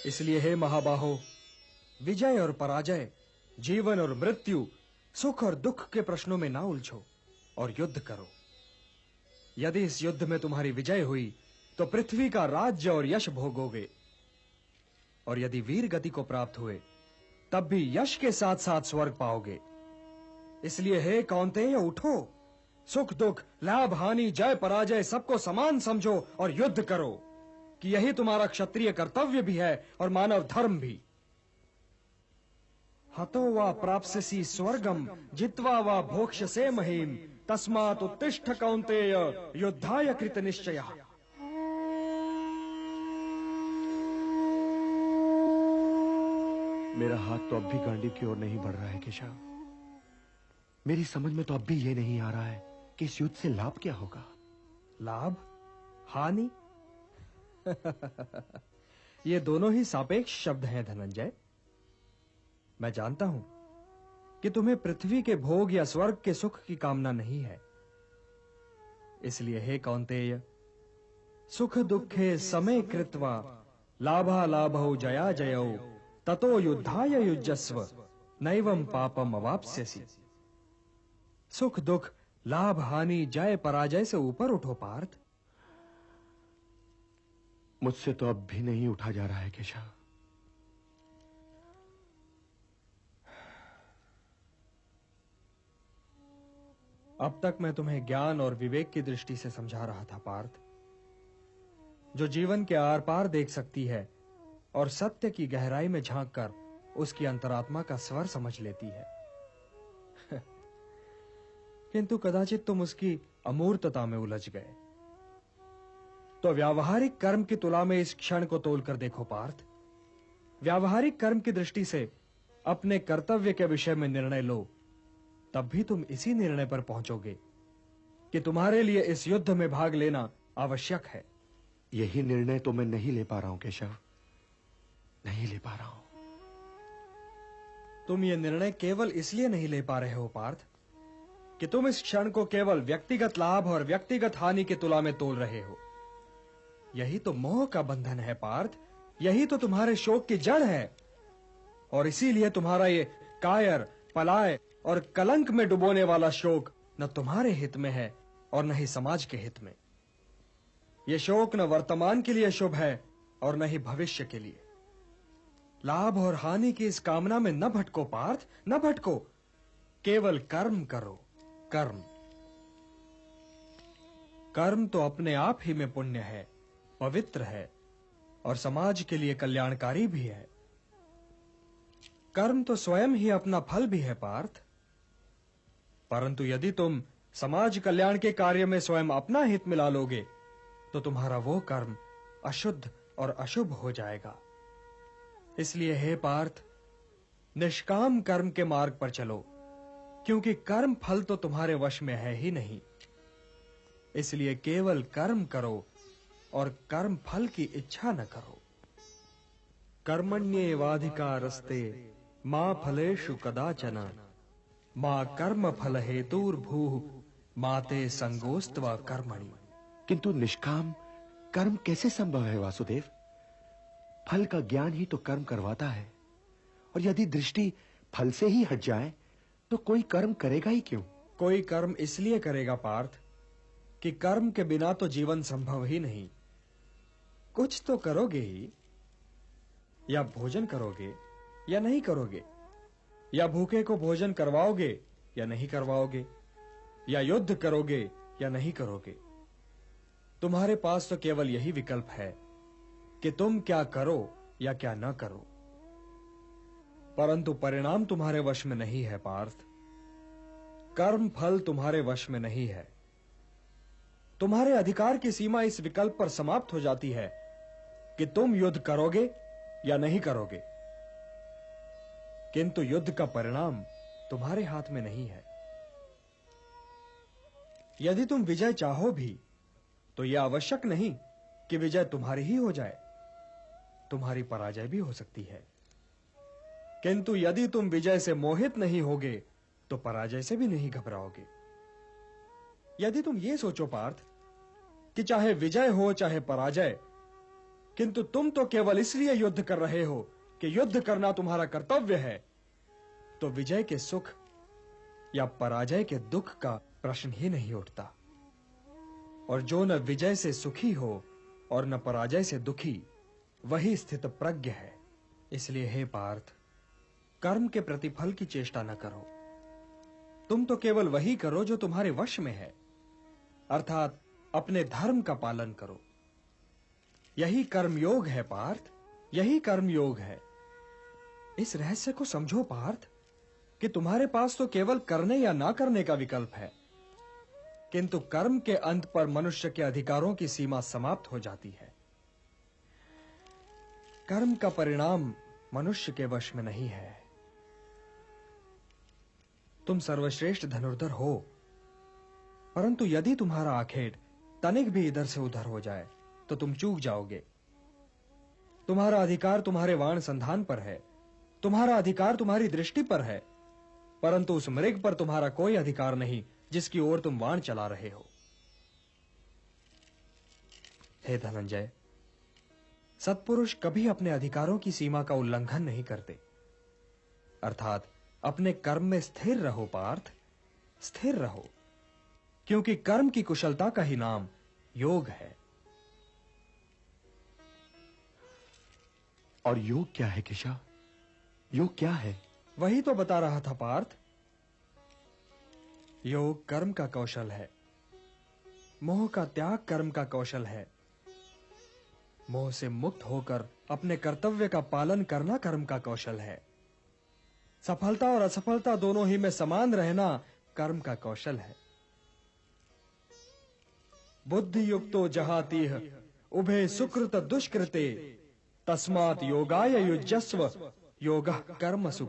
इसलिए हे महाबाहो, विजय और पराजय, जीवन और मृत्यु, सुख और दुख के प्रश्नों में ना उलझो और युद्ध करो। यदि इस युद्ध में तुम्हारी विजय हुई तो पृथ्वी का राज्य और यश भोगोगे, और यदि वीर गति को प्राप्त हुए तब भी यश के साथ साथ स्वर्ग पाओगे। इसलिए हे कौन्तेय, उठो, सुख दुख, लाभ हानि, जय पराजय सबको समान समझो और युद्ध करो, कि यही तुम्हारा क्षत्रिय कर्तव्य भी है और मानव धर्म भी। हतो वा प्राप्स्यसि स्वर्गम जित्वा वा भोक्ष्यसे महीम, तस्मात् उत्तिष्ठ कौन्तेय, युद्धाय कृत निश्चयः। मेरा हाथ तो अब भी गांडीव की ओर नहीं बढ़ रहा है केशव। मेरी समझ में तो अब भी ये नहीं आ रहा है कि इस युद्ध से लाभ क्या होगा। लाभ, हानि ये दोनों ही सापेक्ष शब्द हैं धनंजय। मैं जानता हूं कि तुम्हें पृथ्वी के भोग या स्वर्ग के सुख की कामना नहीं है। इसलिए हे कौन्तेय, सुख दुखे समे कृत्वा लाभा लाभौ जया जयौ ततो युद्धाय युज्यस्व नैवं पापम अवाप्स्यसि। सुख दुख, लाभ हानि, जय पराजय से ऊपर उठो पार्थ। मुझसे तो अब भी नहीं उठा जा रहा है केशव। अब तक मैं तुम्हें ज्ञान और विवेक की दृष्टि से समझा रहा था पार्थ, जो जीवन के आर पार देख सकती है और सत्य की गहराई में झांककर उसकी अंतरात्मा का स्वर समझ लेती है। किंतु कदाचित तुम उसकी अमूर्तता में उलझ गए। तो व्यावहारिक कर्म की तुला में इस क्षण को तोलकर देखो पार्थ। व्यावहारिक कर्म की दृष्टि से अपने कर्तव्य के विषय में निर्णय लो, तब भी तुम इसी निर्णय पर पहुंचोगे कि तुम्हारे लिए इस युद्ध में भाग लेना आवश्यक है। यही निर्णय तो मैं नहीं ले पा रहा हूं केशव, नहीं ले पा रहा हूं। तुम ये निर्णय केवल इसलिए नहीं ले पा रहे हो पार्थ कि तुम इस क्षण को केवल व्यक्तिगत लाभ और व्यक्तिगत हानि की तुला में तोल रहे हो। यही तो मोह का बंधन है पार्थ, यही तो तुम्हारे शोक की जड़ है, और इसीलिए तुम्हारा ये कायर, पलाय और कलंक में डुबोने वाला शोक न तुम्हारे हित में है और न ही समाज के हित में। यह शोक न वर्तमान के लिए शुभ है और न ही भविष्य के लिए। लाभ और हानि की इस कामना में न भटको पार्थ, न भटको। केवल कर्म करो, कर्म। कर्म तो अपने आप ही में पुण्य है, पवित्र है और समाज के लिए कल्याणकारी भी है। कर्म तो स्वयं ही अपना फल भी है पार्थ। परंतु यदि तुम समाज कल्याण के कार्य में स्वयं अपना हित मिला लोगे तो तुम्हारा वो कर्म अशुद्ध और अशुभ हो जाएगा। इसलिए हे पार्थ, निष्काम कर्म के मार्ग पर चलो, क्योंकि कर्म फल तो तुम्हारे वश में है ही नहीं। इसलिए केवल कर्म करो और कर्म फल की इच्छा न करो। कर्मण्येवाधिकारस्ते मा फलेषु कदाचन मां कर्म फल हेतुर्भूः माते संगोस्त्वा कर्मणि। किंतु निष्काम कर्म कैसे संभव है वासुदेव? फल का ज्ञान ही तो कर्म करवाता है, और यदि दृष्टि फल से ही हट जाए तो कोई कर्म करेगा ही क्यों? कोई कर्म इसलिए करेगा पार्थ कि कर्म के बिना तो जीवन संभव ही नहीं। कुछ तो करोगे ही, या भोजन करोगे या नहीं करोगे, या भूखे को भोजन करवाओगे या नहीं करवाओगे, या युद्ध करोगे या नहीं करोगे। तुम्हारे पास तो केवल यही विकल्प है कि तुम क्या करो या क्या न करो। परंतु परिणाम तुम्हारे वश में नहीं है पार्थ। कर्म फल तुम्हारे वश में नहीं है। तुम्हारे अधिकार की सीमा इस विकल्प पर समाप्त हो जाती है कि तुम युद्ध करोगे या नहीं करोगे। किंतु युद्ध का परिणाम तुम्हारे हाथ में नहीं है। यदि तुम विजय चाहो भी तो यह आवश्यक नहीं कि विजय तुम्हारी ही हो जाए, तुम्हारी पराजय भी हो सकती है। किंतु यदि तुम विजय से मोहित नहीं होगे तो पराजय से भी नहीं घबराओगे। यदि तुम ये सोचो पार्थ कि चाहे विजय हो चाहे पराजय, किंतु तुम तो केवल इसलिए युद्ध कर रहे हो कि युद्ध करना तुम्हारा कर्तव्य है। तो विजय के सुख या पराजय के दुख का प्रश्न ही नहीं उठता। और जो न विजय से सुखी हो और न पराजय से दुखी, वही स्थित प्रज्ञ है। इसलिए हे पार्थ, कर्म के प्रतिफल की चेष्टा न करो। तुम तो केवल वही करो जो तुम्हारे वश में है, अर्थात अपने धर्म का पालन करो। यही कर्मयोग है पार्थ, यही कर्मयोग है। इस रहस्य को समझो पार्थ कि तुम्हारे पास तो केवल करने या ना करने का विकल्प है, किंतु कर्म के अंत पर मनुष्य के अधिकारों की सीमा समाप्त हो जाती है। कर्म का परिणाम मनुष्य के वश में नहीं है। तुम सर्वश्रेष्ठ धनुर्धर हो, परंतु यदि तुम्हारा आखेट तनिक भी इधर से उधर हो जाए तो तुम चूक जाओगे। तुम्हारा अधिकार तुम्हारे वाण संधान पर है, तुम्हारा अधिकार तुम्हारी दृष्टि पर है, परंतु उस मृग पर तुम्हारा कोई अधिकार नहीं जिसकी ओर तुम वाण चला रहे हो। हे धनंजय, सत्पुरुष कभी अपने अधिकारों की सीमा का उल्लंघन नहीं करते। अर्थात अपने कर्म में स्थिर रहो पार्थ, स्थिर रहो, क्योंकि कर्म की कुशलता का ही नाम योग है। और योग क्या है केशव? योग क्या है? वही तो बता रहा था पार्थ। योग कर्म का कौशल है, मोह का त्याग कर्म का कौशल है, मोह से मुक्त होकर अपने कर्तव्य का पालन करना कर्म का कौशल है, सफलता और असफलता दोनों ही में समान रहना कर्म का कौशल है। बुद्धि युक्तो जहातीह उभे सुकृत दुष्कृते तस्मात् योगाय युज्यस्व योगः कर्मसु।